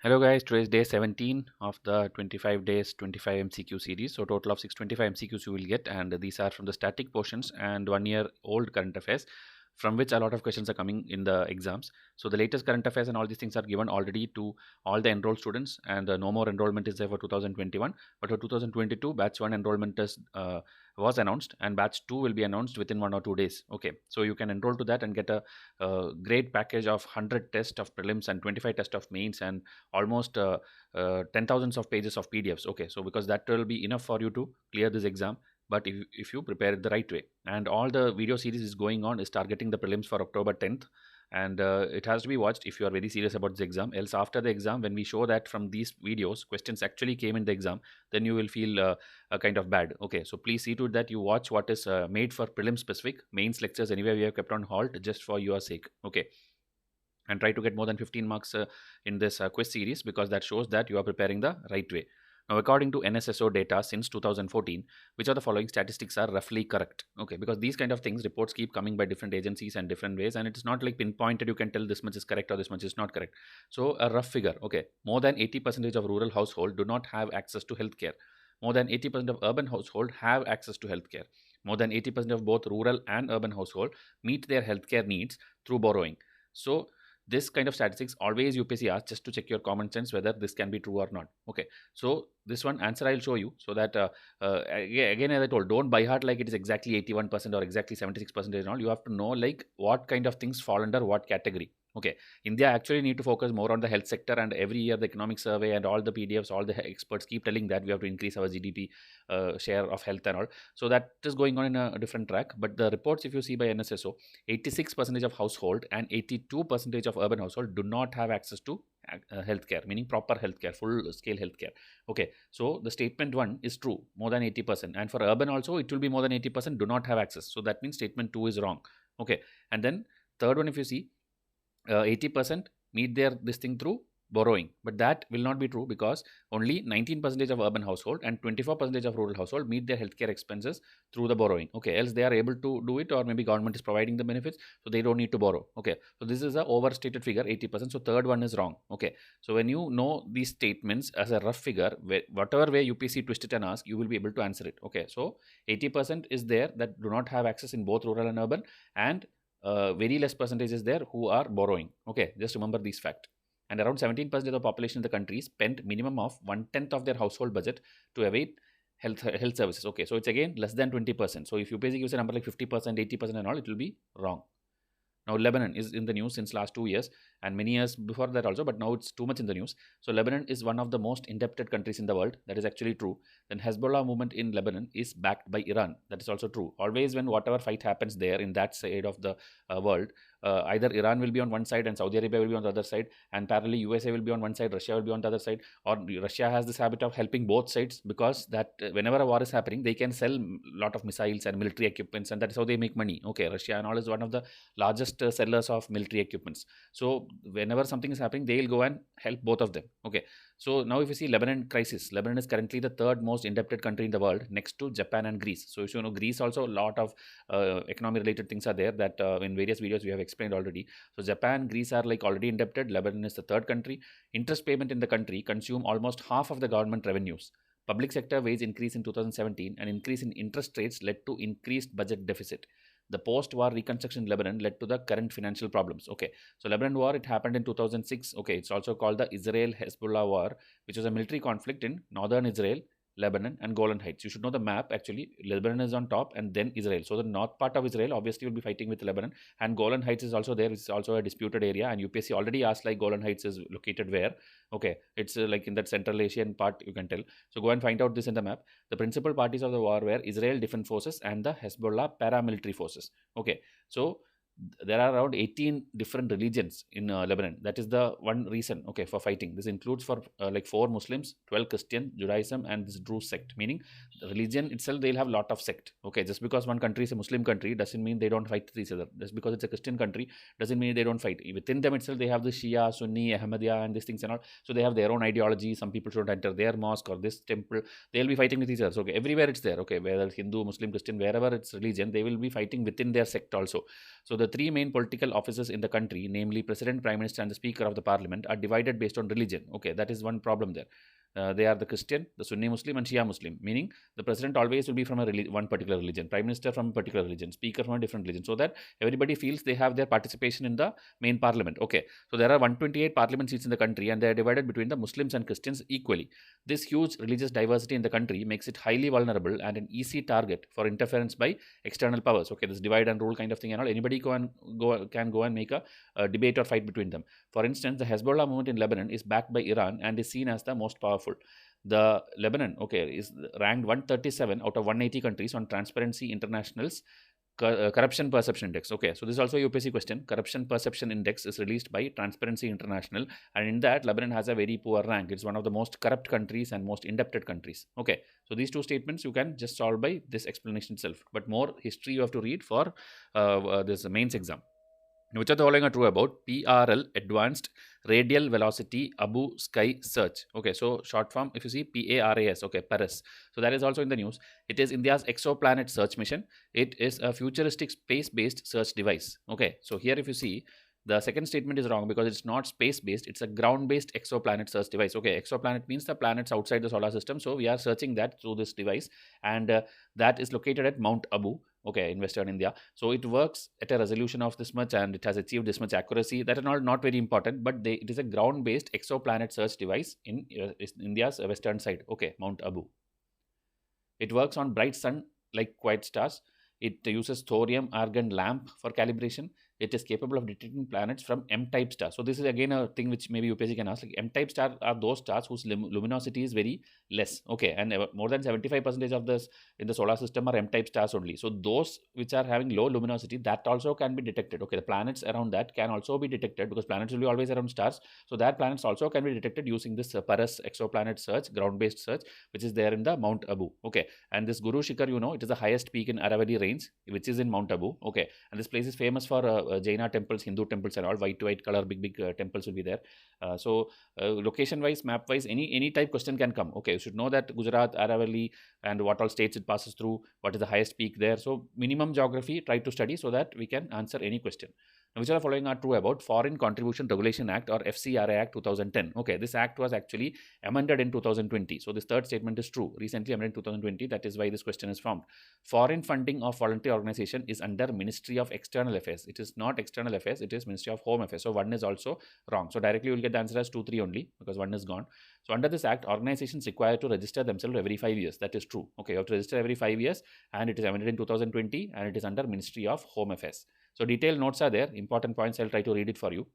Hello guys, today is day 17 of the 25 days 25 MCQ series. So total of 625 MCQs you will get, and these are from the static portions and 1 year old current affairs, from which a lot of questions are coming in the exams. So the latest current affairs and all these things are given already to all the enrolled students, and no more enrollment is there for 2021. But for 2022, batch 1 enrollment is was announced, and batch 2 will be announced within 1 or 2 days. Okay, so you can enroll to that and get a great package of 100 tests of prelims and 25 tests of mains and almost 10 thousands of pages of PDFs. Okay, so because that will be enough for you to clear this exam, but if you prepare it the right way. And all the video series is going on is targeting the prelims for October 10th, and it has to be watched if you are very serious about this exam. Else after the exam, when we show that from these videos questions actually came in the exam, then you will feel kind of bad. Okay, so please see to it that you watch what is made for prelim specific. Mains lectures anyway we have kept on halt just for your sake. Okay, and try to get more than 15 marks in this quiz series, because that shows that you are preparing the right way. Now, according to NSSO data since 2014, which of the following statistics are roughly correct? Okay, because these kind of things, reports keep coming by different agencies and different ways, and it is not like pinpointed. You can tell this much is correct or this much is not correct. So, a rough figure. Okay, more than 80% of rural household do not have access to healthcare. More than 80% of urban household have access to healthcare. More than 80% of both rural and urban household meet their healthcare needs through borrowing. So, this kind of statistics always UPSC asks just to check your common sense whether this can be true or not. Okay, so this one answer I'll show you, so that again, as I told, don't by heart like it is exactly 81% or exactly 76% and all. You have to know like what kind of things fall under what category. Okay, India actually need to focus more on the health sector, and every year the economic survey and all the PDFs, all the experts keep telling that we have to increase our GDP share of health and all. So that is going on in a different track. But the reports, if you see by NSSO, 86% of household and 82% of urban household do not have access to healthcare, meaning proper healthcare, full scale healthcare. Okay, so the statement one is true, more than 80%, and for urban also it will be more than 80% do not have access. So that means statement two is wrong. Okay, and then third one, if you see, 80% meet their this thing through borrowing, but that will not be true, because only 19% of urban household and 24% of rural household meet their healthcare expenses through the borrowing. Okay, else they are able to do it, or maybe government is providing the benefits, so they don't need to borrow. Okay, so this is a overstated figure, 80%. So third one is wrong. Okay, so when you know these statements as a rough figure, whatever way UPC twist it and ask, you will be able to answer it. Okay, so 80% is there that do not have access in both rural and urban, and very less percentage is there who are borrowing. Okay, just remember these fact. And around 17% of the population in the country spent minimum of 1/10 of their household budget to await health services. Okay, so it's again less than 20%. So if you basically use a number like 50%, 80% and all, it will be wrong. Now, Lebanon is in the news since last 2 years and many years before that also, but now it's too much in the news. So Lebanon is one of the most indebted countries in the world. That is actually true. Then Hezbollah movement in Lebanon is backed by Iran. That is also true. Always when whatever fight happens there in that side of the world, either Iran will be on one side and Saudi Arabia will be on the other side, and parallelly USA will be on one side, Russia will be on the other side, or Russia has this habit of helping both sides, because that whenever a war is happening, they can sell lot of missiles and military equipments, and that is how they make money. Okay, Russia and all is one of the largest sellers of military equipments. So whenever something is happening, they'll go and help both of them. Okay, so now if you see Lebanon crisis, Lebanon is currently the third most indebted country in the world, next to Japan and Greece. So if you know, Greece also a lot of economy related things are there that in various videos we have explained already. So Japan, Greece are like already indebted. Lebanon is the third country. Interest payment in the country consume almost half of the government revenues. Public sector wage increase in 2017 and increase in interest rates led to increased budget deficit. The post-war reconstruction in Lebanon led to the current financial problems. Okay, so Lebanon war, it happened in 2006. Okay, it's also called the Israel-Hezbollah war, which was a military conflict in northern Israel, Lebanon, and Golan Heights. You should know the map actually. Lebanon is on top and then Israel. So the north part of Israel obviously will be fighting with Lebanon, and Golan Heights is also there. It's also a disputed area, and UPSC already asked like Golan Heights is located where. Okay, it's like in that Central Asian part, you can tell. So go and find out this in the map. The principal parties of the war were Israel Defense Forces and the Hezbollah paramilitary forces. Okay, so there are around 18 different religions in Lebanon. That is the one reason, okay, for fighting. This includes for like 4 Muslims, 12 Christian, Judaism, and this Druze sect. Meaning, the religion itself, they'll have lot of sect. Okay, just because one country is a Muslim country doesn't mean they don't fight with each other. Just because it's a Christian country doesn't mean they don't fight. Within them itself, they have the Shia, Sunni, Ahmadiyya, and these things and all. So they have their own ideology. Some people should enter their mosque or this temple. They'll be fighting with each other. So okay, everywhere it's there. Okay, whether Hindu, Muslim, Christian, wherever it's religion, they will be fighting within their sect also. So the the three main political offices in the country, namely President, Prime Minister, and the Speaker of the Parliament, are divided based on religion. Okay, that is one problem there. They are the Christian, the Sunni Muslim, and Shia Muslim, meaning the president always will be from one particular religion, prime minister from a particular religion, speaker from a different religion, so that everybody feels they have their participation in the main parliament. Okay, so there are 128 parliament seats in the country, and they are divided between the Muslims and Christians equally. This huge religious diversity in the country makes it highly vulnerable and an easy target for interference by external powers. Okay, this divide and rule kind of thing and all, anybody can go and make a debate or fight between them. For instance, the Hezbollah movement in Lebanon is backed by Iran and is seen as the most powerful. The Lebanon, okay, is ranked 137 out of 180 countries on Transparency International's Corruption Perception Index. Okay, so this is also a UPSC question. Corruption Perception Index is released by Transparency International, and in that, Lebanon has a very poor rank. It's one of the most corrupt countries and most indebted countries. Okay, so these two statements you can just solve by this explanation itself, but more history you have to read for this mains exam. Which of the following are true about PRL, Advanced Radial Velocity Abu Sky Search? Okay, so short form, if you see PARAS, okay, Paris. So that is also in the news. It is India's exoplanet search mission. It is a futuristic space-based search device. Okay, so here if you see, the second statement is wrong because it's not space-based, it's a ground-based exoplanet search device. Okay, exoplanet means the planets outside the solar system. So we are searching that through this device, and that is located at Mount Abu, okay, in Western India. So it works at a resolution of this much and it has achieved this much accuracy. That is not very important, but it is a ground-based exoplanet search device in India's western side, okay, Mount Abu. It works on bright sun-like quiet stars. It uses thorium argon lamp for calibration. It is capable of detecting planets from M-type stars. So this is again a thing which maybe UPSC can ask. Like M-type stars are those stars whose luminosity is very less. Okay, and more than 75% of this in the solar system are M-type stars only. So those which are having low luminosity, that also can be detected. Okay, the planets around that can also be detected because planets will be always around stars. So that planets also can be detected using this Paras exoplanet search, ground-based search, which is there in the Mount Abu. Okay, and this Guru Shikhar, you know, it is the highest peak in Aravalli range, which is in Mount Abu. Okay, and this place is famous for Jaina temples, Hindu temples, and all white color, big temples will be there. So location wise, map wise, any type question can come. Okay, you should know that Gujarat, Aravalli, and what all states it passes through, what is the highest peak there. So minimum geography try to study so that we can answer any question. Now, which are the following are true about Foreign Contribution Regulation Act or FCRA Act 2010. Okay, this act was actually amended in 2020. So this third statement is true. Recently amended in 2020. That is why this question is formed. Foreign funding of voluntary organization is under Ministry of External Affairs. It is not External Affairs. It is Ministry of Home Affairs. So one is also wrong. So directly you will get the answer as 2, 3 only because one is gone. So under this act, organizations require to register themselves every 5 years. That is true. Okay, you have to register every 5 years, and it is amended in 2020, and it is under Ministry of Home Affairs. So detailed notes are there. Important points, I'll try to read it for you.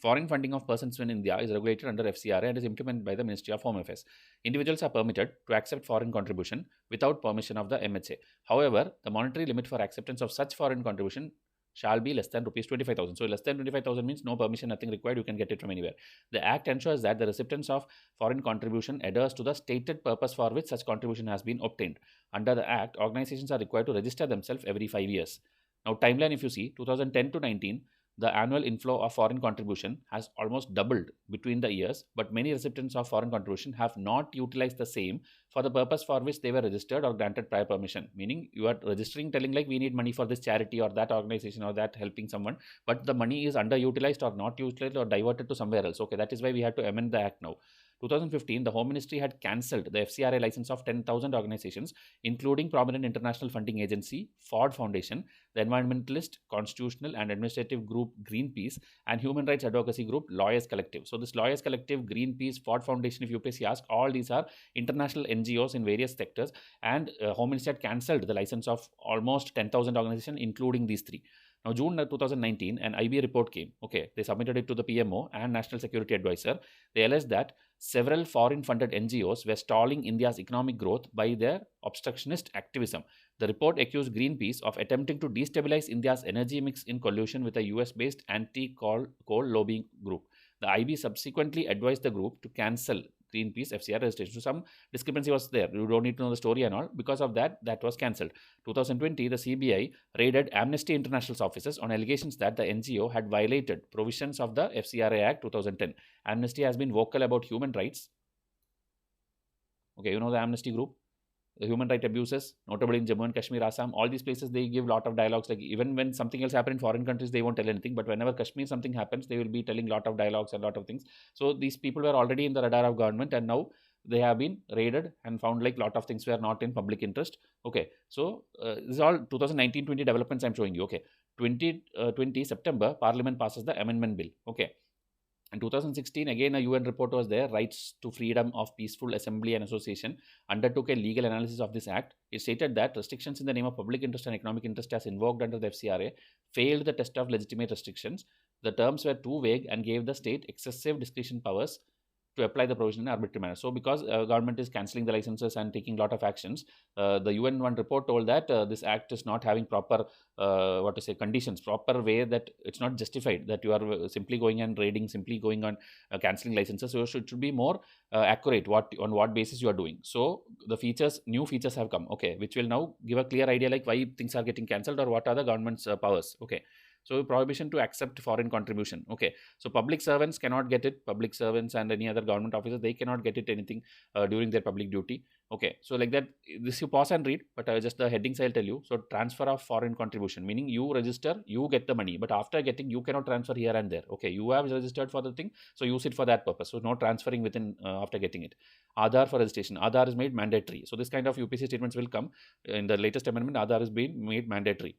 Foreign funding of persons in India is regulated under FCRA and is implemented by the Ministry of Home Affairs. Individuals are permitted to accept foreign contribution without permission of the MHA. However, the monetary limit for acceptance of such foreign contribution shall be less than rupees 25,000. So less than 25,000 means no permission, nothing required, you can get it from anywhere. The act ensures that the recipients of foreign contribution adheres to the stated purpose for which such contribution has been obtained. Under the act, organizations are required to register themselves every 5 years. Now, timeline, if you see, 2010 to 19, the annual inflow of foreign contribution has almost doubled between the years, but many recipients of foreign contribution have not utilized the same for the purpose for which they were registered or granted prior permission. Meaning, you are registering telling like we need money for this charity or that organization or that helping someone, but the money is underutilized or not utilized or diverted to somewhere else. Okay, that is why we had to amend the act now. 2015, the Home Ministry had cancelled the FCRA license of 10,000 organizations, including prominent international funding agency, Ford Foundation, the environmentalist, constitutional and administrative group Greenpeace, and human rights advocacy group Lawyers Collective. So this Lawyers Collective, Greenpeace, Ford Foundation, if UPSC asks, all these are international NGOs in various sectors, and Home Ministry had cancelled the license of almost 10,000 organizations, including these three. Now, June 2019, an IB report came. Okay, they submitted it to the PMO and National Security Advisor. They alleged that several foreign-funded NGOs were stalling India's economic growth by their obstructionist activism. The report accused Greenpeace of attempting to destabilize India's energy mix in collusion with a US-based anti-coal lobbying group. The IB subsequently advised the group to cancel Greenpeace FCRA registration. So some discrepancy was there. You don't need to know the story and all. Because of that, that was cancelled. 2020, the CBI raided Amnesty International's offices on allegations that the NGO had violated provisions of the FCRA Act 2010. Amnesty has been vocal about human rights. Okay, you know the Amnesty group? human right abuses, notably in Jammu and Kashmir, Assam, all these places, they give a lot of dialogues. Like even when something else happens in foreign countries, they won't tell anything. But whenever Kashmir something happens, they will be telling a lot of dialogues and a lot of things. So these people were already in the radar of government, and now they have been raided and found like a lot of things were not in public interest. Okay, so this is all 2019-20 developments I'm showing you. Okay, 2020 September, Parliament passes the amendment bill. Okay. In 2016, again, a UN report was there, Rights to Freedom of Peaceful Assembly and Association, undertook a legal analysis of this act. It stated that restrictions in the name of public interest and economic interest as invoked under the FCRA failed the test of legitimate restrictions. The terms were too vague and gave the state excessive discretion powers to apply the provision in an arbitrary manner. So, because government is cancelling the licenses and taking a lot of actions, the UN one report told that this act is not having proper, what to say, conditions, proper way, that it's not justified that you are simply going and raiding, simply going on cancelling licenses. So, it should be more accurate on what basis you are doing. So, the features, new features have come, okay, which will now give a clear idea like why things are getting cancelled or what are the government's powers, okay. So, prohibition to accept foreign contribution, okay. So public servants cannot get it. Public servants and any other government officers, they cannot get it anything during their public duty. Okay, so like that, this you pause and read, but just the headings I'll tell you. So transfer of foreign contribution, meaning you register, you get the money, but after getting, you cannot transfer here and there. Okay, you have registered for the thing, so use it for that purpose. So no transferring within after getting it. Aadhaar for registration. Aadhaar is made mandatory. So this kind of UPC statements will come in the latest amendment. Aadhaar is being made mandatory.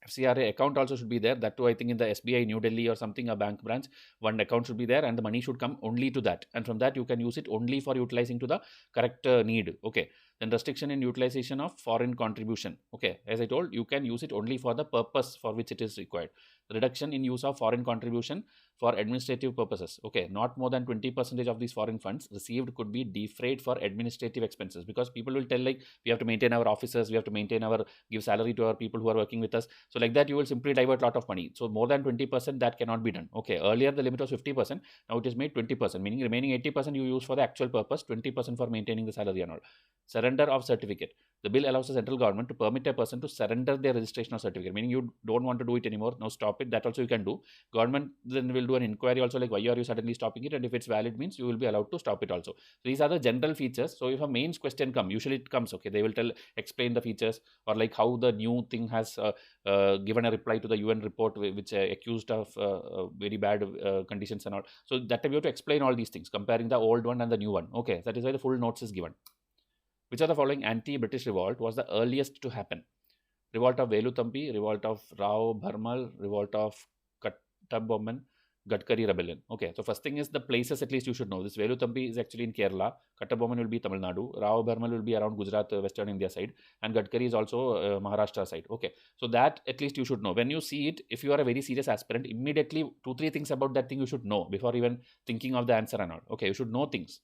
FCRA account also should be there. That too, I think in the SBI New Delhi or something, a bank branch, one account should be there, and the money should come only to that. And from that, you can use it only for utilizing to the correct need. Okay. Then restriction in utilization of foreign contribution. Okay. As I told, you can use it only for the purpose for which it is required. Reduction in use of foreign contribution for administrative purposes. Okay. Not more than 20% of these foreign funds received could be defrayed for administrative expenses, because people will tell like we have to maintain our offices, we have to maintain our give salary to our people who are working with us. So like that, you will simply divert a lot of money. So more than 20%, that cannot be done. Okay. Earlier the limit was 50%. Now it is made 20%, meaning remaining 80% you use for the actual purpose, 20% for maintaining the salary and all. Surrender of certificate. The bill allows the central government to permit a person to surrender their registration or certificate, meaning you don't want to do it anymore. Now stop it. That also you can do. Government then will do an inquiry also, like why are you suddenly stopping it, and if it's valid means you will be allowed to stop it also. So these are the general features. So if a mains question come, usually it comes, okay, they will explain the features, or like how the new thing has given a reply to the UN report which accused of very bad conditions and all. So that time you have to explain all these things, comparing the old one and the new one. Okay, that is why the full notes is given. Which of the following anti-British revolt was the earliest to happen? Revolt of Veluthampi, revolt of Rao Bharmal, revolt of Kattabomman, Gadkari rebellion. Okay, so first thing is the places, at least you should know. This Veluthampi is actually in Kerala, Kattabomman will be Tamil Nadu, Rao Bharmal will be around Gujarat, Western India side, and Gadkari is also Maharashtra side. Okay, so that at least you should know. When you see it, if you are a very serious aspirant, immediately 2-3 things about that thing you should know before even thinking of the answer and all. Okay, you should know things.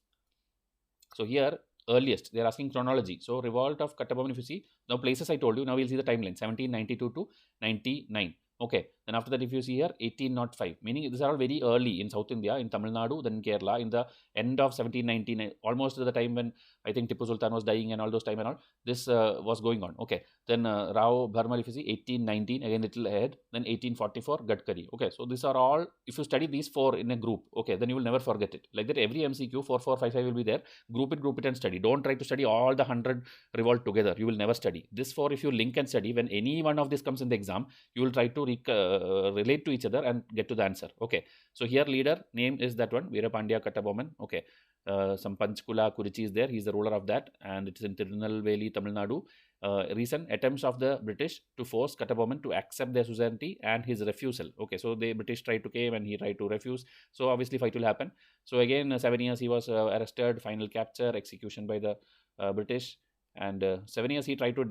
So here, earliest, they are asking chronology. So revolt of Kattabomman, if you see, now places I told you, now we'll see the timeline, 1792 to 99. Okay, then after that, if you see here, 1805, meaning these are all very early in South India, in Tamil Nadu, then Kerala, in the end of 1799, almost at the time when I think Tipu Sultan was dying and all those time and all, this was going on. Okay, then Rao Bharmal, if you see, 1819, again little ahead, then 1844, Gadkari. Okay, so these are all, if you study these 4 in a group, okay, then you will never forget it. Like that, every MCQ 4, 4, 5, 5 will be there. Group it and study. Don't try to study all the 100 revolt together. You will never study. This 4, if you link and study, when any one of this comes in the exam, you will try to relate to each other and get to the answer. Okay, so here leader name is that one, Veerapandya Kattabomman. Okay, some Panchkula Kurichi is there. He's the ruler of that, and it is in Tirunelveli, Tamil Nadu. Recent attempts of the British to force Kattabomman to accept their suzerainty and his refusal. Okay, so the British tried to came and he tried to refuse. So obviously fight will happen. So again, 7 years he was arrested, final capture, execution by the British. And 7 years he tried to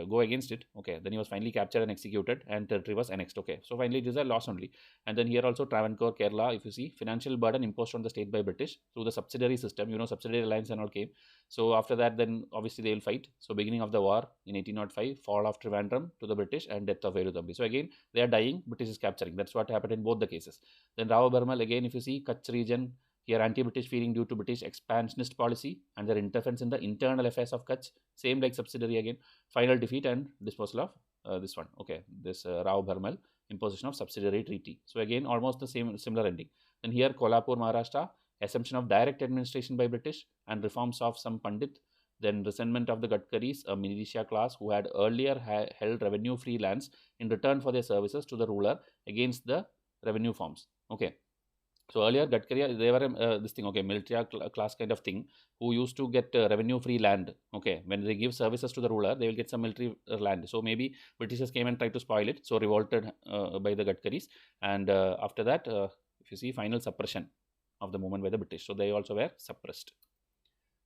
go against it. Okay, then he was finally captured and executed, and territory was annexed. Okay, so finally it is a loss only. And then here also Travancore, Kerala, if you see, financial burden imposed on the state by British through the subsidiary system. You know, subsidiary alliance and all came. So after that, then obviously they will fight. So beginning of the war in 1805, fall of Trivandrum to the British, and death of Veluthampi. So again, they are dying, British is capturing. That's what happened in both the cases. Then Rao Bharmal, again, if you see, Kutch region. Here, anti-British feeling due to British expansionist policy and their interference in the internal affairs of Kutch. Same like subsidiary again. Final defeat and disposal of this one. Okay, this Rao Bharmal, imposition of subsidiary treaty. So again, almost the same similar ending. Then here, Kolhapur, Maharashtra, assumption of direct administration by British and reforms of some Pandit. Then resentment of the Gadkaris, a militia class who had earlier held revenue-free lands in return for their services to the ruler against the revenue forms. Okay. So earlier Gadkari, they were this thing, okay, military class kind of thing, who used to get revenue-free land. Okay, when they give services to the ruler, they will get some military land. So maybe Britishers came and tried to spoil it. So revolted by the Gadkaris, and after that, if you see, final suppression of the movement by the British. So they also were suppressed.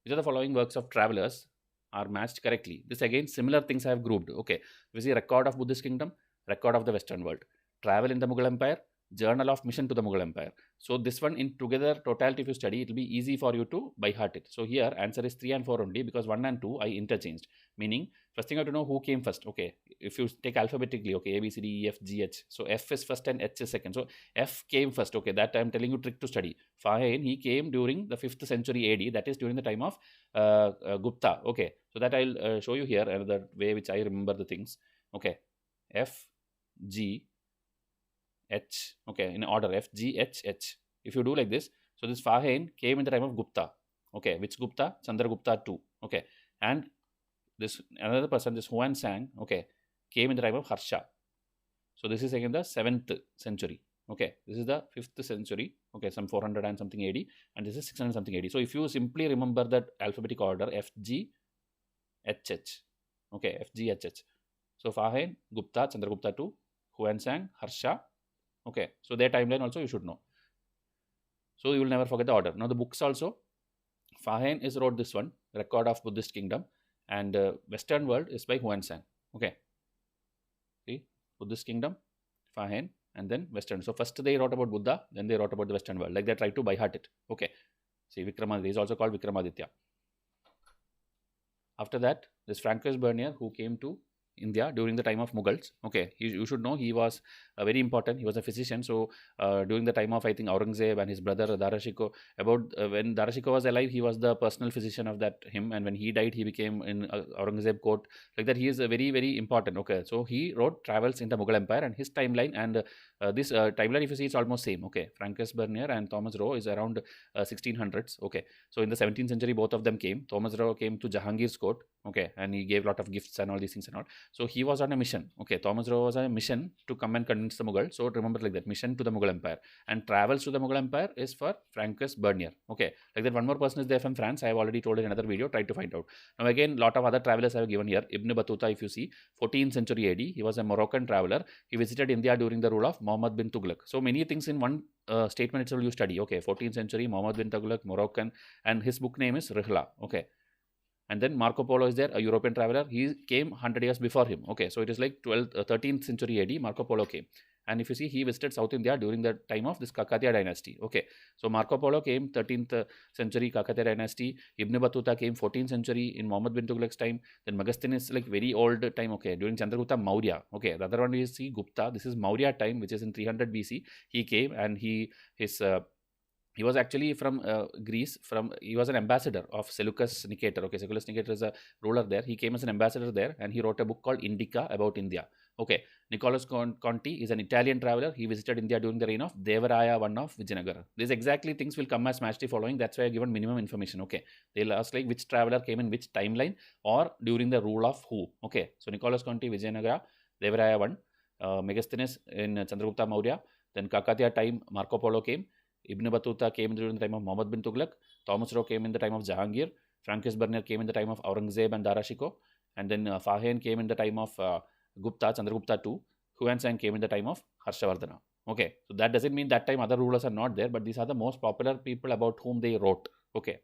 Which are the following works of travelers are matched correctly? This again, similar things I have grouped. Okay, we see record of Buddhist kingdom, record of the Western world, travel in the Mughal Empire, journal of mission to the Mughal Empire. So this one in together, totality, if you study, it will be easy for you to by heart it. So here answer is 3 and 4 only, because 1 and 2 I interchanged. Meaning, first thing you have to know who came first. Okay, if you take alphabetically, okay, A, B, C, D, E, F, G, H. So F is first and H is second. So F came first. Okay, that I am telling you trick to study. Fine, he came during the 5th century AD. That is during the time of Gupta. Okay, so that I'll show you here another way which I remember the things. Okay, F, G, H. Okay, in order F, G, H, H. If you do like this, so this Fahain came in the time of Gupta. Okay, which Gupta? Chandragupta II. Okay, and this another person, this Huan Sang, okay, came in the time of Harsha. So this is again the 7th century. Okay, this is the 5th century. Okay, some 400 and something AD, and this is 600 something AD. So if you simply remember that alphabetic order, F, G, H, H. Okay, F, G, H, H. So Fahain, Gupta, Chandragupta II, Huan Sang, Harsha. Okay, so their timeline also you should know. So you will never forget the order. Now the books also, Fahain is wrote this one, Record of Buddhist Kingdom, and Western World is by Huan Sang. Okay, see, Buddhist Kingdom, Fahain, and then Western. So first they wrote about Buddha, then they wrote about the Western world. Like they tried to by heart it. Okay, see, Vikramaditya is also called Vikramaditya. After that, this Francois Bernier, who came to India during the time of Mughals. Okay, you should know he was very important. He was a physician. So during the time of, I think, Aurangzeb and his brother Dara Shikoh, about when Dara Shikoh was alive, he was the personal physician of that him, and when he died, he became in Aurangzeb court. Like that, he is very, very important. Okay, so he wrote travels in the Mughal Empire, and his timeline and this timeline, if you see, it's almost same. Okay, Francois Bernier and Thomas Roe is around 1600s. Okay, so in the 17th century, both of them came. Thomas Roe came to Jahangir's court. Okay, and he gave a lot of gifts and all these things and all. So he was on a mission. Okay, Thomas Roe was on a mission to come and convince the Mughal. So remember like that, mission to the Mughal Empire, and travels to the Mughal Empire is for Francois Bernier. Okay, like that, one more person is there from France. I have already told in another video. Try to find out. Now again, lot of other travelers I have given here. Ibn Battuta, if you see, 14th century AD, he was a Moroccan traveler. He visited India during the rule of Muhammad bin Tughlaq. So many things in one statement itself you study. Okay, 14th century, Muhammad bin Tughlaq, Moroccan, and his book name is Rihla. Okay. And then Marco Polo is there, a European traveler. He came 100 years before him. Okay, so it is like 13th century AD, Marco Polo came. And if you see, he visited South India during the time of this Kakatiya dynasty. Okay, so Marco Polo came 13th century Kakatiya dynasty. Ibn Battuta came 14th century in Muhammad bin Tughlaq's time. Then Megasthenes is like very old time. Okay, during Chandragupta Maurya. Okay, the other one we see Gupta. This is Maurya time, which is in 300 BC. He came and he was actually from Greece. He was an ambassador of Seleucus Nicator. Okay, Seleucus Nicator is a ruler there. He came as an ambassador there, and he wrote a book called Indica about India. Okay, Niccolo Conti is an Italian traveler. He visited India during the reign of Devaraya I of Vijayanagara. These exactly things will come as match the following. That's why I given minimum information. Okay, they'll ask like which traveler came in which timeline or during the rule of who. Okay, so Niccolo Conti, Vijayanagara, Devaraya I, Megasthenes in Chandragupta Maurya. Then Kakatiya time, Marco Polo came. Ibn Battuta came during the time of Muhammad bin Tughlaq. Thomas Roe came in the time of Jahangir. Francois Bernier came in the time of Aurangzeb and Dara Shikoh. And then Fahain came in the time of Gupta, Chandragupta II. Huan Sang came in the time of Harshavardhana. Okay, so that doesn't mean that time other rulers are not there, but these are the most popular people about whom they wrote. Okay.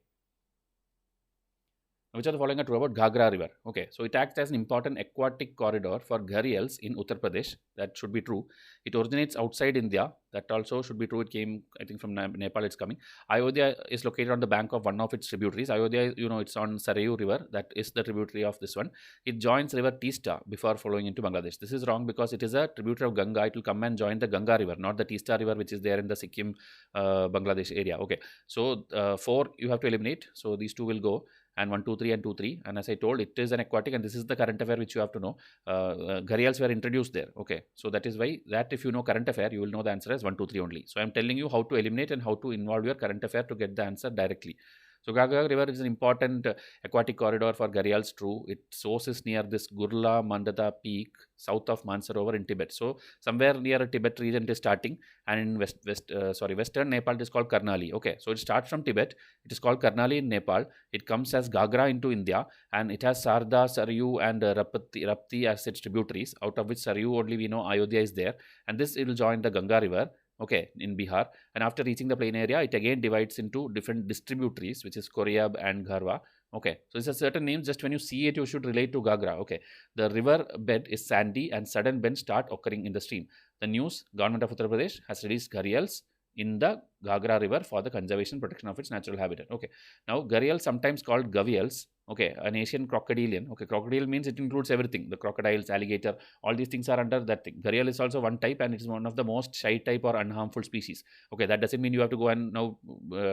Which are the following are true about Ghagra River? Okay, so it acts as an important aquatic corridor for gharials in Uttar Pradesh. That should be true. It originates outside India. That also should be true. It came, I think, from Nepal. It's coming. Ayodhya is located on the bank of one of its tributaries. Ayodhya, you know, it's on Sarayu River. That is the tributary of this one. It joins river Teesta before flowing into Bangladesh. This is wrong because it is a tributary of Ganga. It will come and join the Ganga River, not the Teesta River, which is there in the Sikkim, Bangladesh area. Okay, so 4 you have to eliminate. So these 2 will go. And 1, 2, 3 and 2, 3. And as I told, it is an aquatic, and this is the current affair which you have to know. Gharials were introduced there. Okay, so that is why that if you know current affair, you will know the answer as 1, 2, 3 only. So I am telling you how to eliminate and how to involve your current affair to get the answer directly. So Gagra River is an important aquatic corridor for gharials true. Its source is near this Gurla Mandata peak south of Mansarovar in Tibet. So somewhere near Tibet region it is starting, and in western Nepal it is called Karnali. Okay, so it starts from Tibet. It is called Karnali in Nepal. It comes as Gagra into India, and it has Sarda, Saryu, and Rapti as its tributaries. Out of which Saryu only we know Ayodhya is there, and this it will join the Ganga River. Okay, in Bihar, and after reaching the plain area, it again divides into different distributaries, which is Koryab and Gharwa. Okay, so it's a certain name. Just when you see it, you should relate to Gagra. Okay, the river bed is sandy, and sudden bends start occurring in the stream. The news government of Uttar Pradesh has released gharials in the Gagra River for the conservation protection of its natural habitat. Okay, now gharials, sometimes called gavials. Okay, an Asian crocodilian. Okay, crocodile means it includes everything: the crocodiles, alligator, all these things are under that thing. Gharial is also one type, and it is one of the most shy type or unharmful species. Okay, that doesn't mean you have to go and now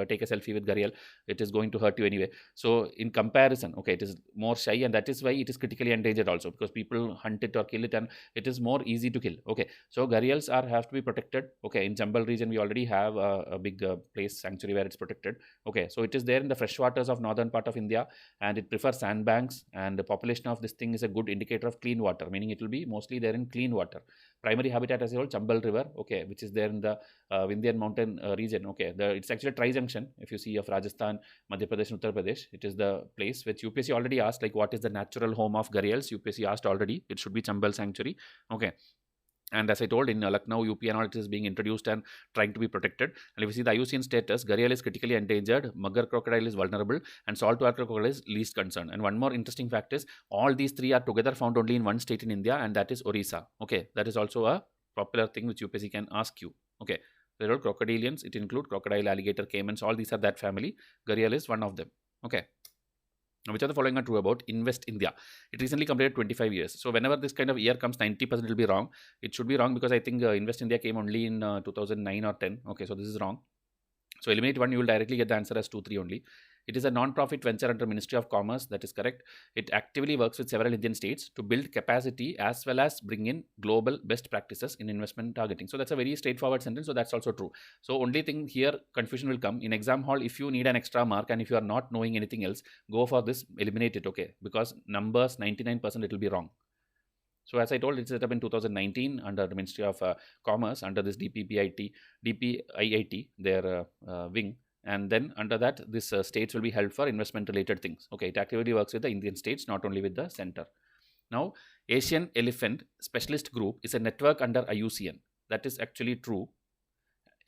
take a selfie with gharial. It is going to hurt you anyway. So in comparison, okay, it is more shy, and that is why it is critically endangered also, because people hunt it or kill it, and it is more easy to kill. Okay, so gharials have to be protected. Okay, in Chambal region we already have a big place sanctuary where it's protected. Okay, so it is there in the fresh waters of northern part of India, and it prefers sandbanks, and the population of this thing is a good indicator of clean water, meaning it will be mostly there in clean water. Primary habitat as a whole, Chambal River, okay, which is there in the Vindhyan mountain region. Okay, it's actually a tri-junction, if you see, of Rajasthan, Madhya Pradesh and Uttar Pradesh. It is the place which UPSC already asked, like what is the natural home of gharials. UPSC asked already, it should be Chambal sanctuary. Okay, and as I told, in Lucknow, UP and all, it is being introduced and trying to be protected. And if you see the IUCN status, gharial is critically endangered, mugger crocodile is vulnerable, and saltwater crocodile is least concerned. And one more interesting fact is, all these three are together found only in one state in India, and that is Orissa. Okay, that is also a popular thing which UPSC can ask you. Okay, there are crocodilians. It include crocodile, alligator, caimans. All these are that family. Gharial is one of them. Okay. Now, which are the following are true about Invest India? It recently completed 25 years. So whenever this kind of year comes, 90% will be wrong. It should be wrong because I think Invest India came only in 2009 or 10. Okay, so this is wrong. So eliminate one, you will directly get the answer as 2, 3 only. It is a non-profit venture under Ministry of Commerce. That is correct. It actively works with several Indian states to build capacity as well as bring in global best practices in investment targeting. So that's a very straightforward sentence. So that's also true. So only thing here, confusion will come in exam hall. If you need an extra mark and if you are not knowing anything else, go for this, eliminate it. Okay, because numbers 99% it will be wrong. So as I told, it's set up in 2019 under the Ministry of Commerce, under this DPIIT, their wing. And then under that, this states will be held for investment related things. Okay, it actively works with the Indian states, not only with the center. Now, Asian Elephant Specialist Group is a network under IUCN. That is actually true.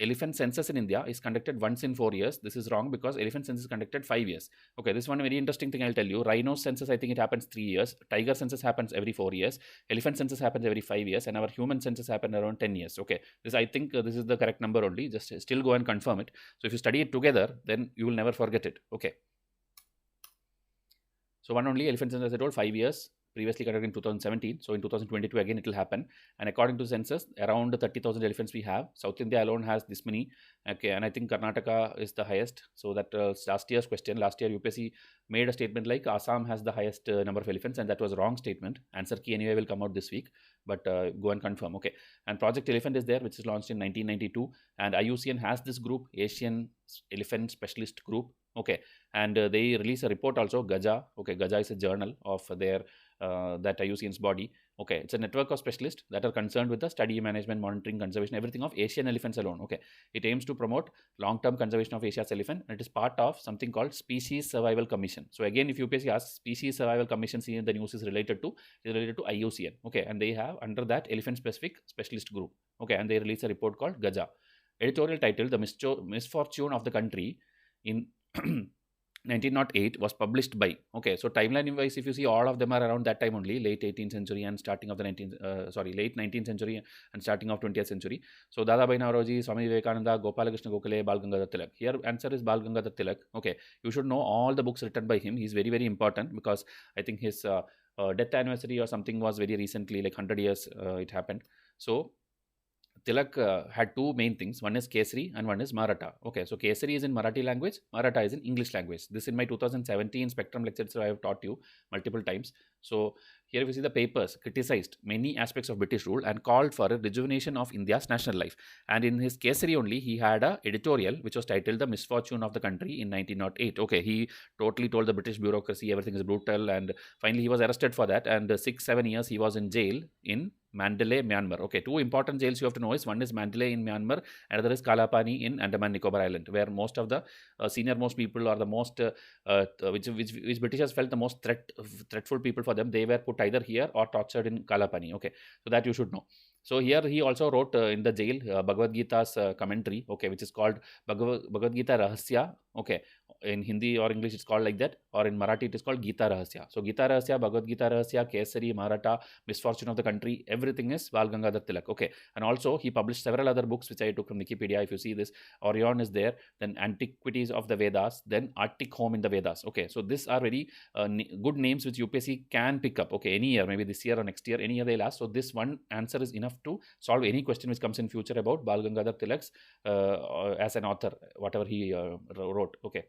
Elephant census in India is conducted once in 4 years. This is wrong because elephant census is conducted 5 years. Okay, this one very interesting thing I'll tell you. Rhino census, I think it happens 3 years. Tiger census happens every 4 years. Elephant census happens every 5 years, and our human census happens around 10 years. Okay, this I think this is the correct number only. Just still go and confirm it. So if you study it together, then you will never forget it. Okay. So one only elephant census, as I told, 5 years. Previously conducted in 2017. So in 2022 again it will happen. And according to census, around 30,000 elephants we have. South India alone has this many. Okay, and I think Karnataka is the highest. So that last year's question, last year UPSC made a statement like Assam has the highest number of elephants, and that was a wrong statement. Answer key anyway will come out this week, but go and confirm. Okay, and Project Elephant is there, which is launched in 1992, and IUCN has this group, Asian Elephant Specialist Group. Okay, and they release a report also, Gaja. Okay, Gaja is a journal of their that IUCN's body. Okay, it's a network of specialists that are concerned with the study, management, monitoring, conservation, everything of Asian elephants alone. Okay, it aims to promote long-term conservation of Asia's elephant, and it is part of something called Species Survival Commission. So again, if UPSC asks Species Survival Commission, see the news is related to IUCN. Okay, and they have under that elephant-specific specialist group. Okay, and they release a report called Gaja. Editorial title: The Misfortune of the Country in 1908 was published by. Okay, so timeline wise, if you see, all of them are around that time only, late 18th century and starting of the late 19th century and starting of 20th century. So Dadabhai Naoroji, Swami Vivekananda, Gopalakrishna Gokhale, Bal Gangadhar Tilak. Here answer is Bal Gangadhar Tilak. Okay, you should know all the books written by him. He's very, very important because I think his death anniversary or something was very recently, like 100 years it happened. So Tilak had two main things. One is Kesari and one is Maratha. Okay, so Kesari is in Marathi language, Maratha is in English language. This in my 2017 Spectrum lectures I have taught you multiple times. So here we see the papers criticized many aspects of British rule and called for a rejuvenation of India's national life. And in his Kesari only, he had a editorial which was titled "The Misfortune of the Country" in 1908. Okay, he totally told the British bureaucracy everything is brutal, and finally he was arrested for that. And 6-7 years he was in jail in Mandalay, Myanmar. Okay, two important jails you have to know is one is Mandalay in Myanmar, another is Kalapani in Andaman Nicobar Island, where most of the senior most people or the most which Britishers felt the most threatful people for them, they were put either here or tortured in Kalapani. Okay, so that you should know. So here he also wrote in the jail Bhagavad Gita's commentary, okay, which is called Bhagavad Gita Rahasya. Okay, in Hindi or English it's called like that, or in Marathi it is called Gita Rahasya. So Gita Rahasya, Bhagavad Gita Rahasya, Kesari, Maratha, Misfortune of the Country, everything is Bal Gangadhar Tilak. Okay, and also he published several other books which I took from Wikipedia. If you see this, Orion is there, then Antiquities of the Vedas, then Arctic Home in the Vedas. Okay, so these are very good names which UPSC can pick up. Okay, any year, maybe this year or next year, any year they'll ask. So this one answer is enough to solve any question which comes in future about Bal Gangadhar Tilak's as an author, whatever he wrote. Okay.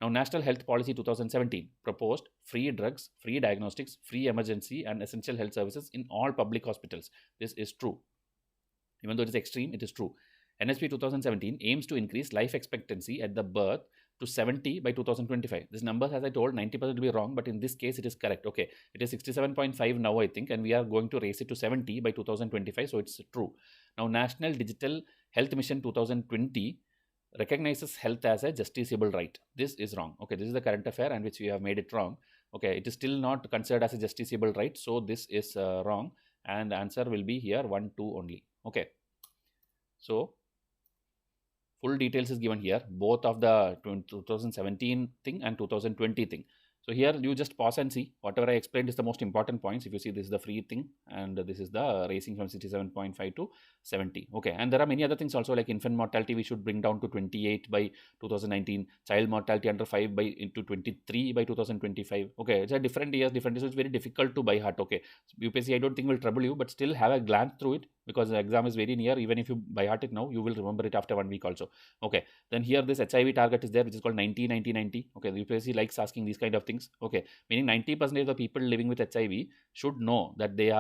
Now, National Health Policy 2017 proposed free drugs, free diagnostics, free emergency and essential health services in all public hospitals. This is true. Even though it is extreme, it is true. NSP 2017 aims to increase life expectancy at the birth to 70 by 2025. This number, as I told, 90% will be wrong, but in this case, it is correct. Okay, it is 67.5 now, I think, and we are going to raise it to 70 by 2025, so it's true. Now, National Digital Health Mission 2020 recognizes health as a justiciable right. This is wrong. Okay, this is the current affair and which we have made it wrong. Okay, it is still not considered as a justiciable right, so this is wrong, and the answer will be here 1, 2 only. Okay, so full details is given here, both of the 2017 thing and 2020 thing. So here you just pause and see whatever I explained is the most important points. If you see, this is the free thing and this is the raising from 67.5 to 70. Okay, and there are many other things also, like infant mortality we should bring down to 28 by 2019, child mortality under 5 by into 23 by 2025. Okay, it's a different years, so it's very difficult to by heart. Okay, so UPSC I don't think will trouble you, but still have a glance through it because the exam is very near. Even if you by heart it now, you will remember it after 1 week also. Okay, then here this HIV target is there, which is called 90-90-90. Okay, the UPSC likes asking these kind of things. Okay, meaning 90% of the people living with HIV should know that they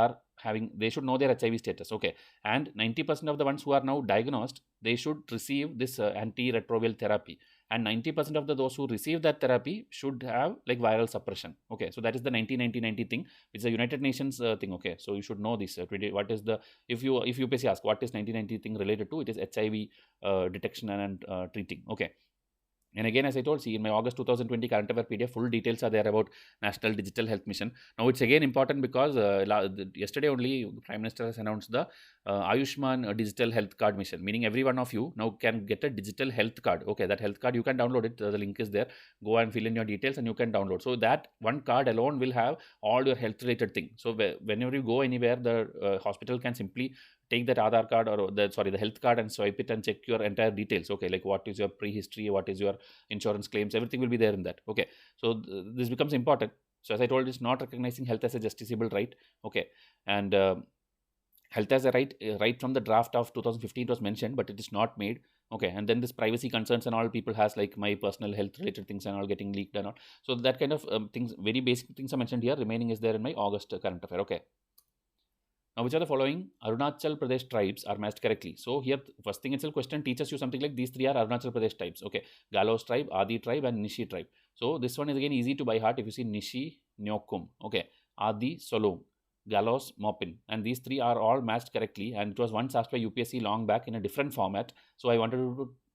should know their HIV status. Okay, and 90% of the ones who are now diagnosed, they should receive this antiretroviral therapy, and 90% of those who receive that therapy should have like viral suppression. Okay, so that is the 90-90-90 thing, which is a United Nations thing. Okay, so you should know this. What is the, if UPSC ask what is 90-90 thing related to, it is HIV detection and treating. Okay. And again, as I told, see in my August 2020 current affair PDF, full details are there about National Digital Health Mission. Now it's again important because yesterday only Prime Minister has announced the Ayushman Digital Health Card Mission, meaning every one of you now can get a digital health card. Okay, that health card you can download it. The link is there. Go and fill in your details and you can download. So that one card alone will have all your health related things. So whenever you go anywhere, the hospital can simply take that Aadhaar card or the health card and swipe it and check your entire details. Okay, like what is your prehistory, what is your insurance claims, everything will be there in that. Okay, so this becomes important. So as I told, it's not recognizing health as a justiciable right. Okay, and health as a right from the draft of 2015 was mentioned, but it is not made. Okay, and then this privacy concerns and all people has, like my personal health related things and all getting leaked and all. So that kind of things, very basic things are mentioned here. Remaining is there in my August current affair. Okay. Now, which are the following Arunachal Pradesh tribes are matched correctly? So here, first thing itself, question teaches you something like these three are Arunachal Pradesh tribes. Okay, Galos tribe, Adi tribe, and Nishi tribe. So this one is again easy to by heart. If you see Nishi Nyokum, okay, Adi Solong, Galos Mopin, and these three are all matched correctly. And it was once asked by UPSC long back in a different format. So I wanted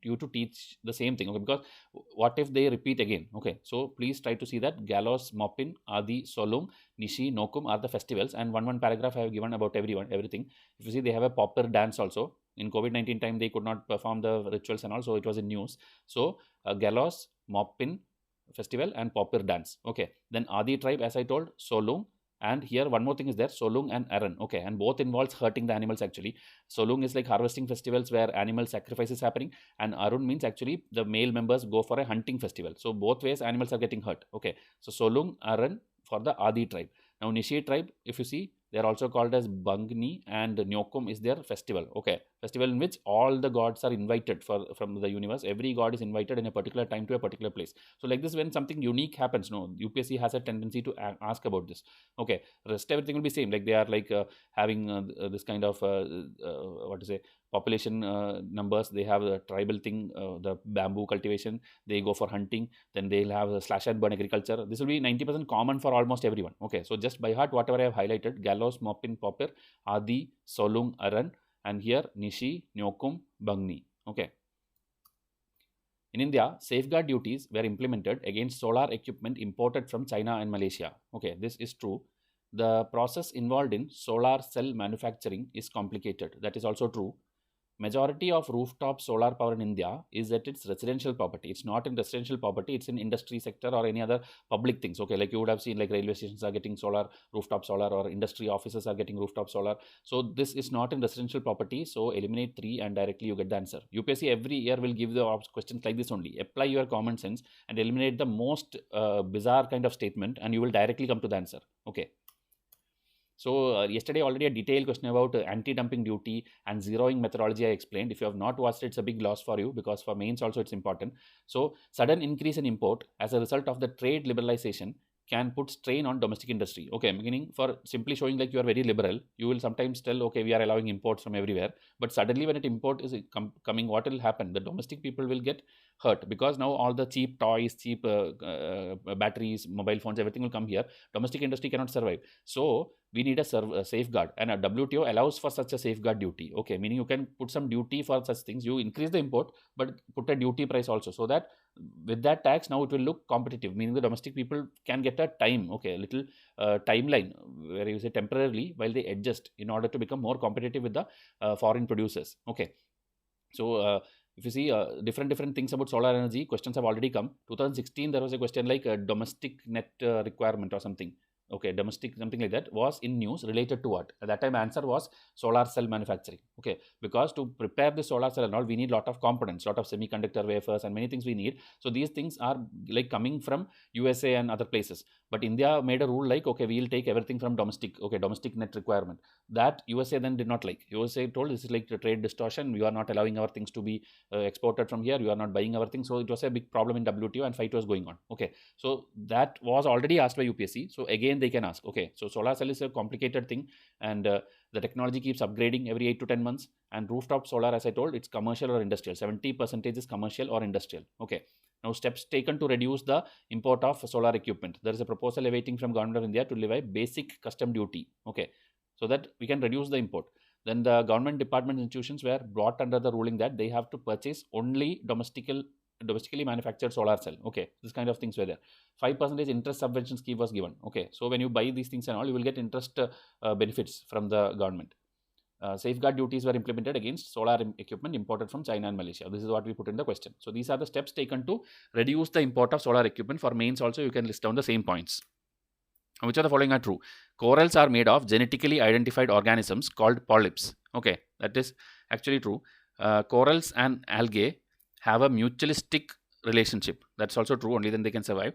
you to teach the same thing. Okay, because what if they repeat again? Okay, so please try to see that Galos Mopin, Adi Solong, Nishi, Nokum are the festivals, and one paragraph I have given about everything. If you see, they have a pauper dance also. In COVID-19 time, they could not perform the rituals and also it was in news. So Galos, Mopin festival and pauper dance. Okay, then Adi tribe, as I told, Solong. And here one more thing is there, Solung and Aran. Okay, and both involves hurting the animals actually. Solung is like harvesting festivals where animal sacrifice is happening, and Arun means actually the male members go for a hunting festival. So both ways animals are getting hurt. Okay, so Solung, Aran for the Adi tribe. Now Nishi tribe, if you see, They are also called as Bangni, and Nyokum is their festival. Okay, festival in which all the gods are invited from the universe. Every god is invited in a particular time to a particular place. So like this, when something unique happens, no, UPSC has a tendency to ask about this. Okay, rest everything will be same. Like they are like having this kind of what to say, population numbers. They have a tribal thing, the bamboo cultivation. They go for hunting. Then they'll have a slash and burn agriculture. This will be 90% common for almost everyone. Okay, so just by heart whatever I have highlighted: Gallows, Mopin, Popper, Adi, Solung, Aran, and here Nishi, Nyokum, Bangni. Okay. In India, safeguard duties were implemented against solar equipment imported from China and Malaysia. Okay, this is true. The process involved in solar cell manufacturing is complicated. That is also true. Majority of rooftop solar power in India is at its residential property. It's not in residential property, it's in industry sector or any other public things. Okay, like you would have seen, like railway stations are getting solar, rooftop solar, or industry offices are getting rooftop solar. So this is not in residential property. So eliminate 3 and directly you get the answer. UPSC every year will give the questions like this only. Apply your common sense and eliminate the most bizarre kind of statement and you will directly come to the answer. Okay. So yesterday already a detailed question about anti-dumping duty and zeroing methodology I explained. If you have not watched it, it's a big loss for you because for mains also it's important. So sudden increase in import as a result of the trade liberalization can put strain on domestic industry. Okay, meaning for simply showing like you are very liberal, you will sometimes tell, okay, we are allowing imports from everywhere. But suddenly when it import is coming, what will happen? The domestic people will get hurt because now all the cheap toys, cheap batteries, mobile phones, everything will come here. Domestic industry cannot survive. So we need a safeguard, and a WTO allows for such a safeguard duty. Okay, meaning you can put some duty for such things. You increase the import, but put a duty price also, so that with that tax now it will look competitive, meaning the domestic people can get a time, okay, a little timeline where you say temporarily while they adjust in order to become more competitive with the foreign producers. Okay, so if you see different things about solar energy, questions have already come. 2016 there was a question like a domestic net requirement or something. Okay, domestic something like that was in news related to what? At that time answer was solar cell manufacturing. Okay, because to prepare the solar cell and all we need lot of components, lot of semiconductor wafers and many things we need. So these things are like coming from USA and other places. But India made a rule like, okay, we will take everything from domestic. Okay, domestic net requirement. That USA then did not like. USA told this is like the trade distortion. You are not allowing our things to be exported from here. You are not buying our things. So it was a big problem in WTO and fight was going on. Okay, so that was already asked by UPSC. So again they can ask. Okay, so solar cell is a complicated thing, and the technology keeps upgrading every 8 to 10 months. And rooftop solar, as I told, it's commercial or industrial. 70% is commercial or industrial. Okay, now steps taken to reduce the import of solar equipment. There is a proposal awaiting from Government of India to levy basic custom duty. Okay, so that we can reduce the import. Then the government department institutions were brought under the ruling that they have to purchase only domestically manufactured solar cell. Okay, this kind of things were there. 5% interest subvention scheme was given. Okay, so when you buy these things and all, you will get interest benefits from the government. Safeguard duties were implemented against solar equipment imported from China and Malaysia. This is what we put in the question. So these are the steps taken to reduce the import of solar equipment. For mains also you can list down the same points. Which of the following are true? Corals are made of genetically identified organisms called polyps. Okay, that is actually true. Corals and algae have a mutualistic relationship. That's also true. Only then they can survive.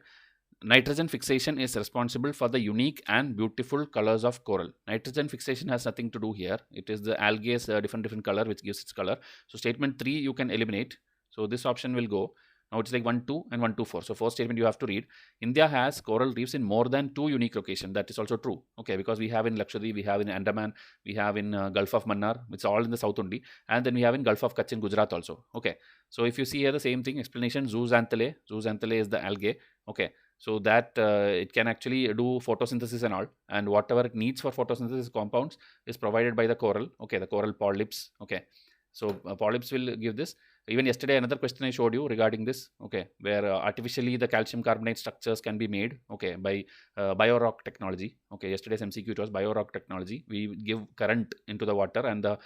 Nitrogen fixation is responsible for the unique and beautiful colors of coral. Nitrogen fixation has nothing to do here. It is the algae's different color which gives its color. So statement 3 you can eliminate. So this option will go. Now it's like 1, 2 and 1, 2, 4. So first statement you have to read. India has coral reefs in more than 2 unique locations. That is also true. Okay, because we have in Lakshadweep, we have in Andaman, we have in Gulf of Mannar. It's all in the south only. And then we have in Gulf of Kutch in Gujarat also. Okay, so if you see here the same thing, explanation, zooxanthellae. Zooxanthellae is the algae. Okay, so that it can actually do photosynthesis and all. And whatever it needs for photosynthesis compounds is provided by the coral. Okay, the coral polyps. Okay, so polyps will give this. Even yesterday another question I showed you regarding this, okay, where artificially the calcium carbonate structures can be made, okay, by biorock technology. Okay, yesterday's MCQ it was biorock technology. We give current into the water and the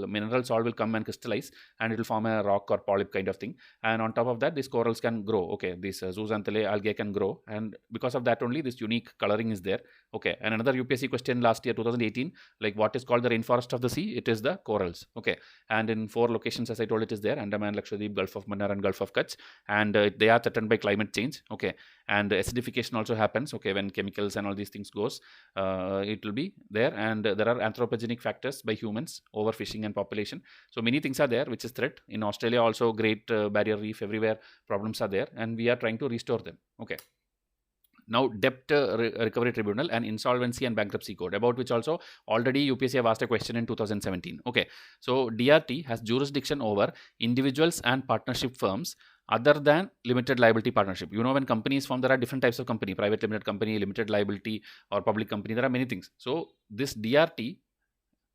minerals all will come and crystallize and it will form a rock or polyp kind of thing. And on top of that these corals can grow. Okay, this zooxanthellae algae can grow, and because of that only this unique coloring is there. Okay, and another UPSC question last year 2018, like what is called the rainforest of the sea? It is the corals. Okay, and in 4 locations as I told it is there, Andaman, Lakshadweep, Gulf of Mannar and Gulf of Kutch, and they are threatened by climate change. Okay, and acidification also happens. Okay, when chemicals and all these things goes, it will be there, and there are anthropogenic factors by humans, overfishing and population. So many things are there which is threat. In Australia also, Great Barrier Reef, everywhere problems are there, and we are trying to restore them. Okay. Now, Debt Recovery Tribunal and Insolvency and Bankruptcy Code, about which also already UPSC have asked a question in 2017. Okay, so DRT has jurisdiction over individuals and partnership firms other than limited liability partnership. You know, when companies form, there are different types of company: private limited company, limited liability, or public company. There are many things. So this DRT,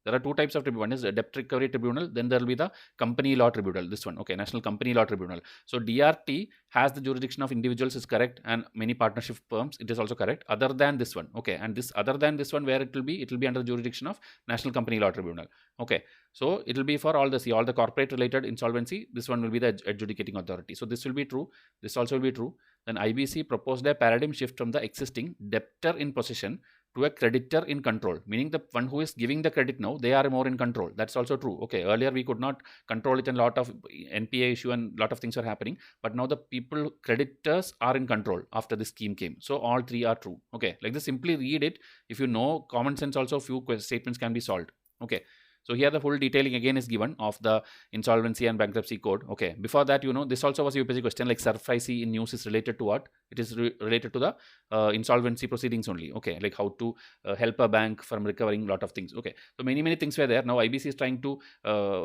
there are two types of tribunal. One is a debt recovery tribunal, then there will be the company law tribunal, this one. Okay, National Company Law Tribunal. So DRT has the jurisdiction of individuals, is correct, and many partnership firms, it is also correct, other than this one. Okay, and this other than this one, where it will be under the jurisdiction of National Company Law Tribunal. Okay, so it will be for all the corporate related insolvency, this one will be the adjudicating authority. So this will be true, this also will be true. Then IBC proposed a paradigm shift from the existing debtor in possession to a creditor in control, meaning the one who is giving the credit now, they are more in control. That's also true. Okay, earlier we could not control it, and a lot of NPA issue and lot of things are happening, but now the people, creditors, are in control after this scheme came. So all three are true. Okay, like this, simply read it. If you know common sense, also few statements can be solved. Okay, so here the full detailing again is given of the Insolvency and Bankruptcy Code. Okay, before that, you know, this also was a UPSC question, like SARFAESI in news is related to what? It is related to the insolvency proceedings only. Okay, like how to help a bank from recovering lot of things. Okay, so many things were there. Now IBC is trying to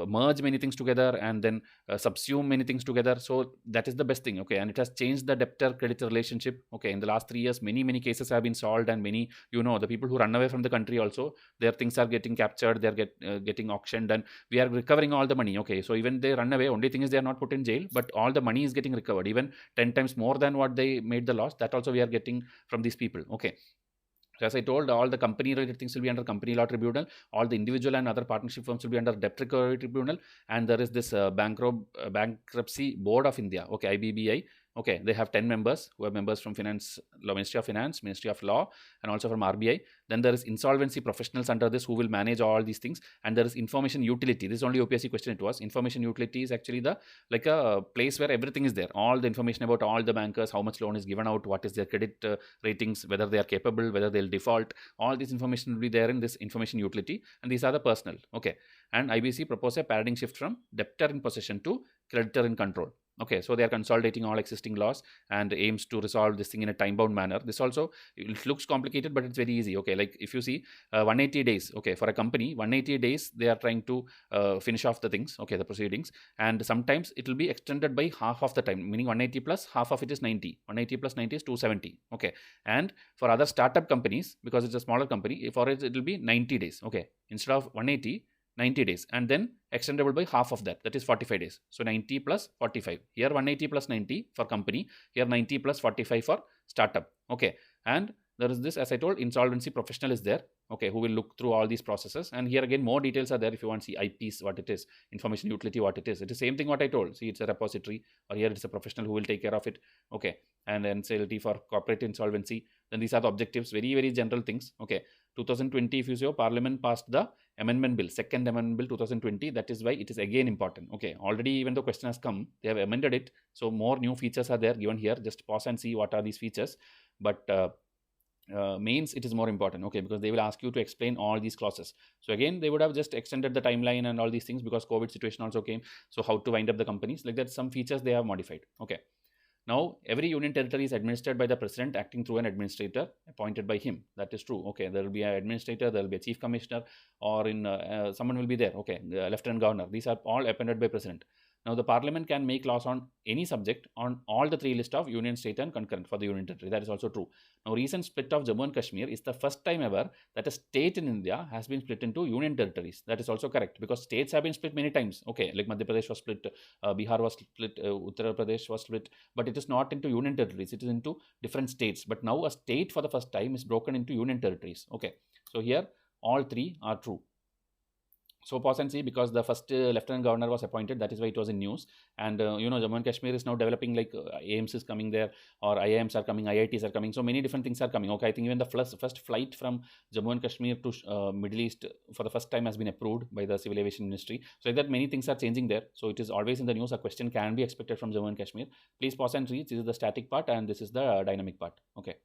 merge many things together and then subsume many things together. So that is the best thing. Okay, and it has changed the debtor-creditor relationship. Okay, in the last 3 years, many cases have been solved, and many, you know, the people who run away from the country also, their things are getting captured, they're getting auctioned, and we are recovering all the money. Okay, so even they run away, only thing is they are not put in jail, but all the money is getting recovered, even 10 times more than what they made the loss. That also we are getting from these people. Okay, so as I told, all the company related things will be under Company Law Tribunal, all the individual and other partnership firms will be under Debt Recovery Tribunal, and there is this Bankruptcy Board of India. Okay, IBBI. Okay, they have 10 members who are members from Ministry of Finance, Ministry of Law, and also from RBI. Then there is insolvency professionals under this who will manage all these things, and there is information utility. This is only OPSC question it was. Information utility is actually the like a place where everything is there. All the information about all the bankers, how much loan is given out, what is their credit ratings, whether they are capable, whether they'll default. All this information will be there in this information utility, and these are the personnel. Okay, and IBC proposed a paradigm shift from debtor in possession to creditor in control. Okay, so they are consolidating all existing laws and aims to resolve this thing in a time-bound manner. This also, it looks complicated, but it's very easy. Okay, like if you see 180 days, okay, for a company, 180 days, they are trying to finish off the things, okay, the proceedings, and sometimes it will be extended by half of the time, meaning 180 plus half of it is 90. 180 plus 90 is 270. Okay, and for other startup companies, because it's a smaller company, for it will be 90 days. Okay, instead of 180, 90 days, and then extendable by half of that, that is 45 days. So 90 plus 45. Here 180 plus 90 for company, here 90 plus 45 for startup. Okay, and there is this, as I told, insolvency professional is there. Okay, who will look through all these processes, and here again more details are there if you want to see IPs, what it is, information utility, what it is. It is same thing what I told. See, it's a repository, or here it's a professional who will take care of it. Okay, and NCLT for corporate insolvency. Then these are the objectives, very general things. Okay, 2020, if you see, Parliament passed the amendment bill, second amendment bill 2020. That is why it is again important. Okay, already even though question has come, they have amended it, so more new features are there given here. Just pause and see what are these features. But mains, it is more important. Okay, because they will ask you to explain all these clauses. So again, they would have just extended the timeline and all these things because COVID situation also came. So how to wind up the companies, like that, some features they have modified. Okay, now every union territory is administered by the president acting through an administrator appointed by him. That is true. Okay, there will be an administrator, there will be a chief commissioner, or in someone will be there. Okay, the lieutenant governor. These are all appointed by president. Now, the Parliament can make laws on any subject on all the three lists of union, state, and concurrent for the union territory. That is also true. Now, recent split of Jammu and Kashmir is the first time ever that a state in India has been split into union territories. That is also correct, because states have been split many times. Okay, like Madhya Pradesh was split, Bihar was split, Uttar Pradesh was split, but it is not into union territories. It is into different states. But now a state for the first time is broken into union territories. Okay, so here all three are true. So pause and see, because the first lieutenant governor was appointed, that is why it was in news. And Jammu and Kashmir is now developing, like AIMS is coming there, or IIMs are coming, IITs are coming, so many different things are coming. Okay, I think even the first flight from Jammu and Kashmir to Middle East for the first time has been approved by the Civil Aviation Ministry. So like that, many things are changing there. So it is always in the news, a question can be expected from Jammu and Kashmir. Please pause and read. This is the static part and this is the dynamic part. Okay.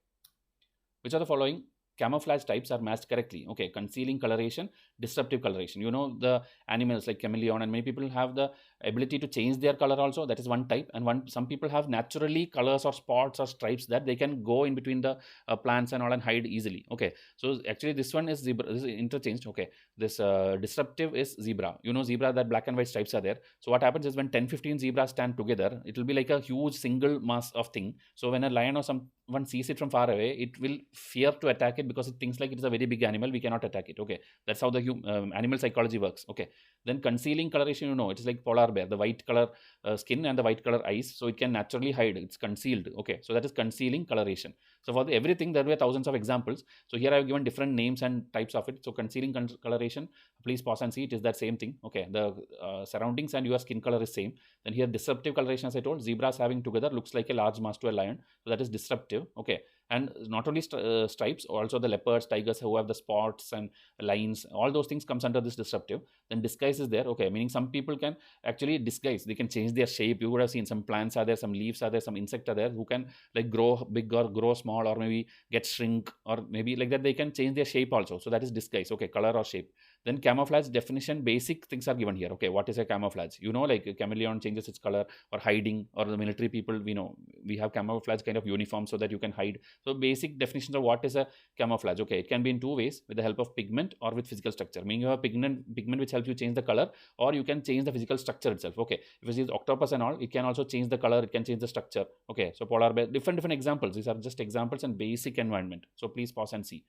Which are the following camouflage types are matched correctly? Okay, concealing coloration, disruptive coloration. The animals like chameleon, and many people have the ability to change their color also. That is one type. And some people have naturally colors or spots or stripes that they can go in between the plants and all and hide easily. Okay, so actually this one is zebra. This is interchanged. Okay, this disruptive is zebra. Zebra, that black and white stripes are there. So what happens is when 10-15 zebras stand together, it will be like a huge single mass of thing. So when a lion or someone sees it from far away, it will fear to attack it because it thinks like it is a very big animal, we cannot attack it. Okay, that's how the animal psychology works. Okay, then concealing coloration, it is like polar bear, the white color skin and the white color eyes, so it can naturally hide, it's concealed. Okay, so that is concealing coloration. So for everything there were thousands of examples, so here I have given different names and types of it. So concealing coloration, please pause and see, it is that same thing. Okay, the surroundings and your skin color is same. Then here disruptive coloration, as I told, zebras having together looks like a large mass to a lion, so that is disruptive. Okay, and not only stripes, also the leopards, tigers who have the spots and lines, all those things comes under this disruptive. Then disguise is there. Okay, meaning some people can actually disguise, they can change their shape. You would have seen some plants are there, some leaves are there, some insect are there who can like grow big or grow small, or maybe get shrink, or maybe like that they can change their shape also. So that is disguise. Okay, color or shape. Then camouflage definition, basic things are given here. Okay, what is a camouflage? Like a chameleon changes its color, or hiding, or the military people, we have camouflage kind of uniform so that you can hide. So basic definitions of what is a camouflage. Okay, it can be in two ways, with the help of pigment or with physical structure. Meaning you have pigment which helps you change the color, or you can change the physical structure itself. Okay, if it is octopus and all, it can also change the color, it can change the structure. Okay, so polar bear, different examples. These are just examples and basic environment. So please pause and see.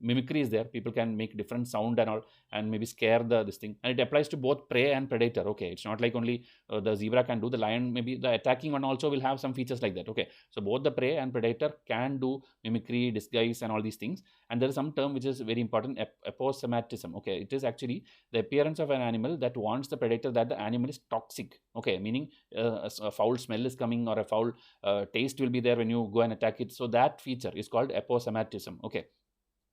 Mimicry is there, people can make different sound and all, and maybe scare this thing, and it applies to both prey and predator. Okay, it's not like only the zebra can do, the lion, maybe the attacking one also will have some features like that. Okay, so both the prey and predator can do mimicry, disguise, and all these things. And there is some term which is very important, aposematism. Okay, it is actually the appearance of an animal that warns the predator that the animal is toxic. Okay, meaning a foul smell is coming, or a foul taste will be there when you go and attack it. So that feature is called aposematism. Okay,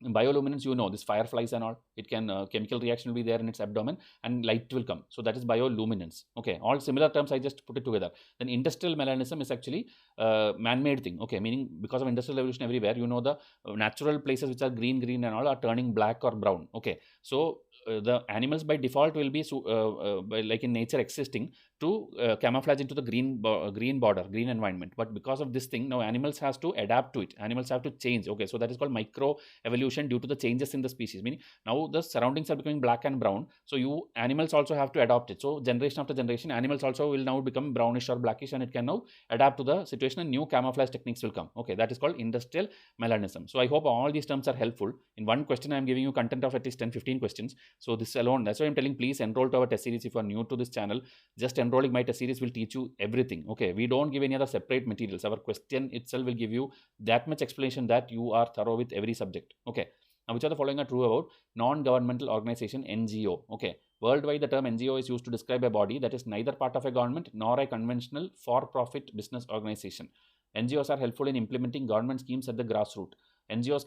bioluminescence, this fireflies and all, it can chemical reaction will be there in its abdomen and light will come, so that is bioluminescence. Okay, all similar terms, I just put it together. Then industrial melanism is actually man-made thing. Okay, meaning because of industrial evolution everywhere, the natural places which are green and all are turning black or brown. Okay, so the animals by default will be like in nature existing to camouflage into the green border, green environment. But because of this thing, now animals has to adapt to it, animals have to change. Okay, so that is called micro evolution due to the changes in the species. Meaning now the surroundings are becoming black and brown, so you animals also have to adopt it. So generation after generation, animals also will now become brownish or blackish, and it can now adapt to the situation, and new camouflage techniques will come. Okay, that is called industrial melanism. So I hope all these terms are helpful. In one question I am giving you content of at least 10-15 questions. So this alone, that's why I'm telling, please enroll to our test series. If you are new to this channel, just enrolling my test series will teach you everything. Okay, we don't give any other separate materials. Our question itself will give you that much explanation that you are thorough with every subject. Okay, now which are the following are true about non-governmental organization, NGO? Okay, worldwide the term NGO is used to describe a body that is neither part of a government nor a conventional for-profit business organization. NGOs are helpful in implementing government schemes at the grassroots. NGOs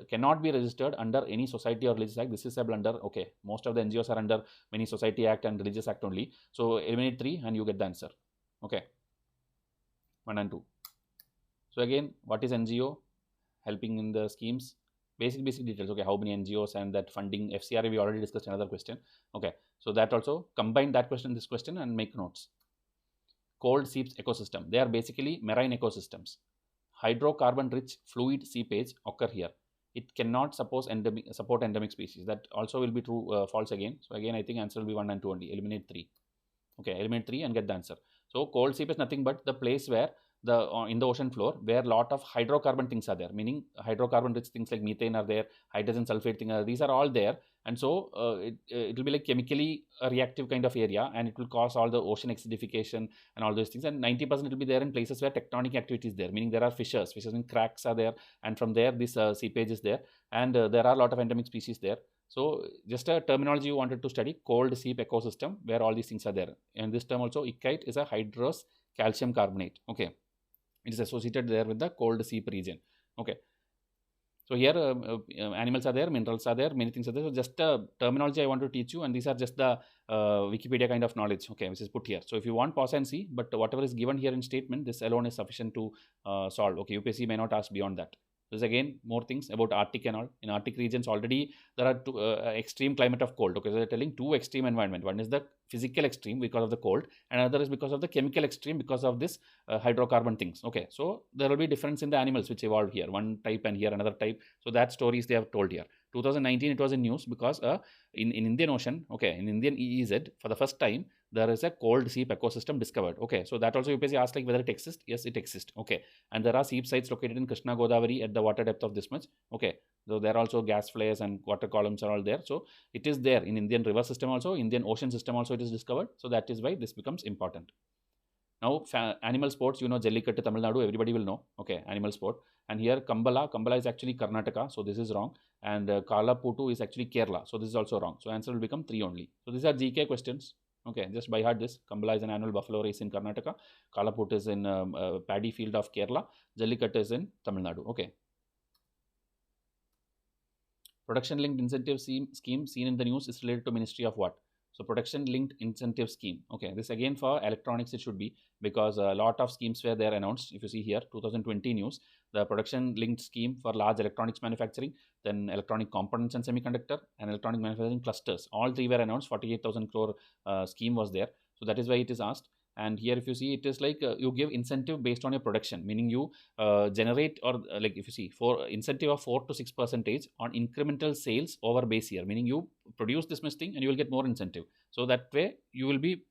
cannot be registered under any society or religious act. This is a blunder. Okay, most of the NGOs are under many society act and religious act only. So eliminate 3 and you get the answer. Okay, 1 and 2. So again, what is NGO? Helping in the schemes. Basic details. Okay, how many NGOs and that funding, FCRA we already discussed another question. Okay, so that also combine that question, this question, and make notes. Cold seeps ecosystem. They are basically marine ecosystems. Hydrocarbon rich fluid seepage occur here. It cannot support endemic species. That also will be true, false again. So again, I think answer will be 1 and 2 only. Eliminate 3. Okay, eliminate 3 and get the answer. So cold seep is nothing but the place where in the ocean floor where lot of hydrocarbon things are there, meaning hydrocarbon rich things like methane are there, hydrogen sulfate thing these are all there, and so it will be like chemically a reactive kind of area, and it will cause all the ocean acidification and all those things. And 90% it will be there in places where tectonic activity is there, meaning there are fissures and cracks are there, and from there this seepage is there, and there are a lot of endemic species there. So just a terminology you wanted to study, cold seep ecosystem, where all these things are there. And this term also, icite is a hydrous calcium carbonate. Okay, it is associated there with the cold seep region. Okay, so here animals are there, minerals are there, many things are there. So just terminology I want to teach you, and these are just the Wikipedia kind of knowledge, okay, which is put here. So if you want, pause and see, but whatever is given here in statement, this alone is sufficient to solve. Okay, UPSC may not ask beyond that. There's again more things about Arctic and all. In Arctic regions already there are two extreme climate of cold. Okay, so they're telling two extreme environment. One is the physical extreme because of the cold, and another is because of the chemical extreme because of this hydrocarbon things. Okay, so there will be difference in the animals which evolved here, one type and here another type. So that stories they have told here. 2019 it was in news because in Indian Ocean, okay, in Indian EEZ for the first time there is a cold seep ecosystem discovered. Okay, so that also UPSC asked like whether it exists. Yes, it exists. Okay, and there are seep sites located in Krishna Godavari at the water depth of this much. Okay, so there are also gas flares and water columns are all there. So it is there in Indian river system also, Indian ocean system also it is discovered. So that is why this becomes important. Now, animal sports, you know, Jallikattu, Tamil Nadu, everybody will know. Okay, animal sport. And here, Kambala is actually Karnataka, so this is wrong. And Kalaputtu is actually Kerala, so this is also wrong. So answer will become 3 only. So these are GK questions. Okay, just by heart this. Kambala is an annual buffalo race in Karnataka. Kalaputtu is in paddy field of Kerala. Jallikattu is in Tamil Nadu. Okay. Production linked incentive scheme seen in the news is related to Ministry of what? So production linked incentive scheme. Okay, this again for electronics it should be, because a lot of schemes were there announced. If you see here 2020 news, the production linked scheme for large electronics manufacturing, then electronic components and semiconductor, and electronic manufacturing clusters, all three were announced. 48,000 crore scheme was there. So that is why it is asked. And here if you see, it is like you give incentive based on your production, meaning you generate or like if you see for incentive of 4 to 6% on incremental sales over base year, meaning you produce this much thing and you will get more incentive. So that way you will be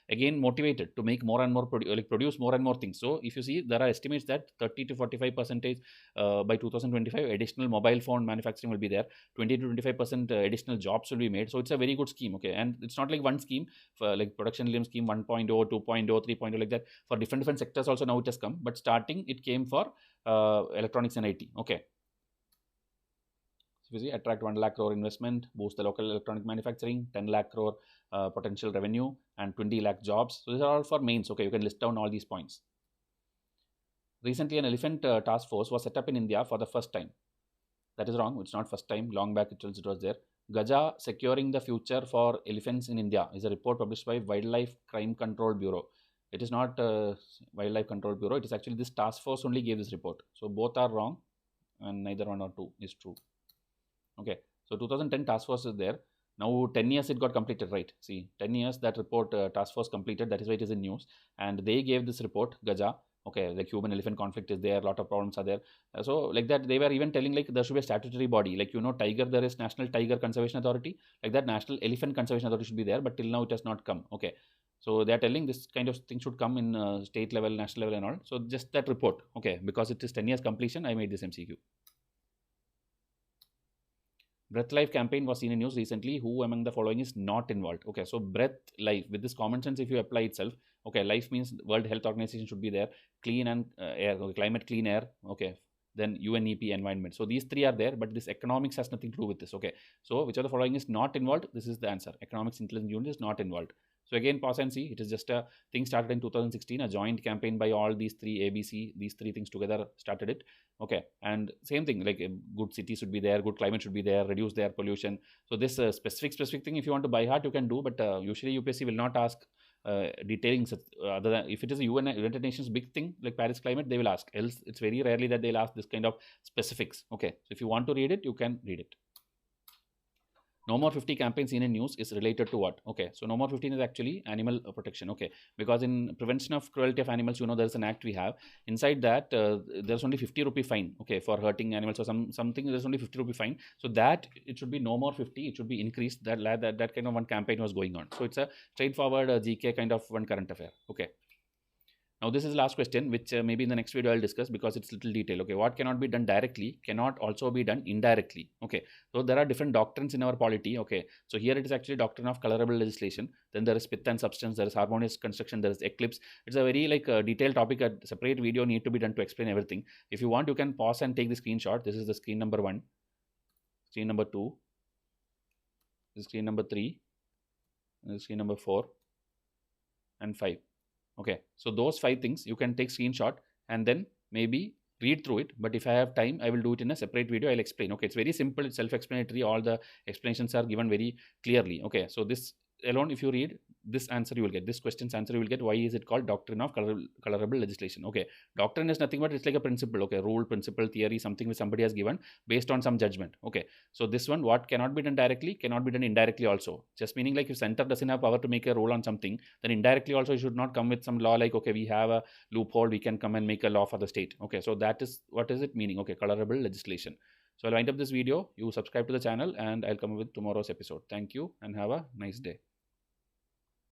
again motivated to make more and more produce more and more things. So if you see, there are estimates that 30 to 45% by 2025 additional mobile phone manufacturing will be there, 20 to 25% additional jobs will be made. So it's a very good scheme. Okay, and it's not like one scheme for like production limb scheme 1.0, 2.0, 3.0 like that. For different sectors also now it has come, but starting it came for electronics and IT. Okay, so you see, attract 1 lakh crore investment, boost the local electronic manufacturing, 10 lakh crore potential revenue, and 20 lakh jobs. So these are all for mains. Okay, you can list down all these points. Recently, an elephant task force was set up in India for the first time. That is wrong. It's not first time. Long back it was there. Gaja securing the future for elephants in India is a report published by Wildlife Crime Control Bureau. It is not Wildlife Control Bureau. It is actually this task force only gave this report. So both are wrong, and neither one or two is true. Okay. So 2010 task force is there. Now 10 years it got completed, right? See, 10 years that report task force completed. That is why it is in news. And they gave this report, Gaja. Okay, like human elephant conflict is there, a lot of problems are there. So like that, they were even telling like there should be a statutory body, like you know, tiger, there is National Tiger Conservation Authority, like that National Elephant Conservation Authority should be there, but till now it has not come. Okay, so they are telling this kind of thing should come in state level, national level and all. So just that report. Okay, because it is 10 years completion, I made this MCQ. Breath Life campaign was seen in news recently. Who among the following is not involved? Okay, so Breath Life, with this common sense, if you apply itself, okay, life means World Health Organization should be there, clean and air, okay, climate clean air, okay, then UNEP environment. So these three are there, but this economics has nothing to do with this. Okay, so which of the following is not involved? This is the answer. Economics Intelligence Unit is not involved. So again, pause and see. It is just a thing started in 2016, a joint campaign by all these three ABC, these three things together started it. Okay, and same thing, like a good city should be there, good climate should be there, reduce their pollution. So this specific thing, if you want to by heart, you can do, but usually UPSC will not ask detailing other than if it is a United Nations big thing like Paris climate, they will ask. Else, it's very rarely that they'll ask this kind of specifics. Okay, so if you want to read it, you can read it. No More 50 campaign seen in news is related to what? Okay, so No More 15 is actually animal protection. Okay, because in prevention of cruelty of animals, you know, there's an act we have. Inside that, there's only 50 rupee fine. Okay, for hurting animals or something, there's only 50 rupee fine. So that it should be no more 50. It should be increased. That kind of one campaign was going on. So it's a straightforward GK kind of one current affair. Okay. Now this is the last question, which maybe in the next video I'll discuss because it's little detail. Okay, what cannot be done directly cannot also be done indirectly. Okay, so there are different doctrines in our polity. Okay, so here it is actually doctrine of colorable legislation. Then there is pith and substance. There is harmonious construction. There is eclipse. It's a very like detailed topic. A separate video need to be done to explain everything. If you want, you can pause and take the screenshot. This is the screen number 1, screen number 2, This is screen number 3, this is screen number 4 and 5. Okay, so those 5 things you can take screenshot and then maybe read through it. But if I have time, I will do it in a separate video. I'll explain. Okay, it's very simple, it's self-explanatory. All the explanations are given very clearly. Okay, so this alone, if you read this answer, you will get this question's answer. You will get why is it called doctrine of colorable legislation. Okay, doctrine is nothing but it's like a principle. Okay, rule, principle, theory, something which somebody has given based on some judgment. Okay, so this one, what cannot be done directly cannot be done indirectly also. Just meaning like if center doesn't have power to make a rule on something, then indirectly also you should not come with some law like, okay, we have a loophole, we can come and make a law for the state. Okay, so that is what is it meaning. Okay, colorable legislation. So I'll wind up this video. You subscribe to the channel and I'll come with tomorrow's episode. Thank you and have a nice day.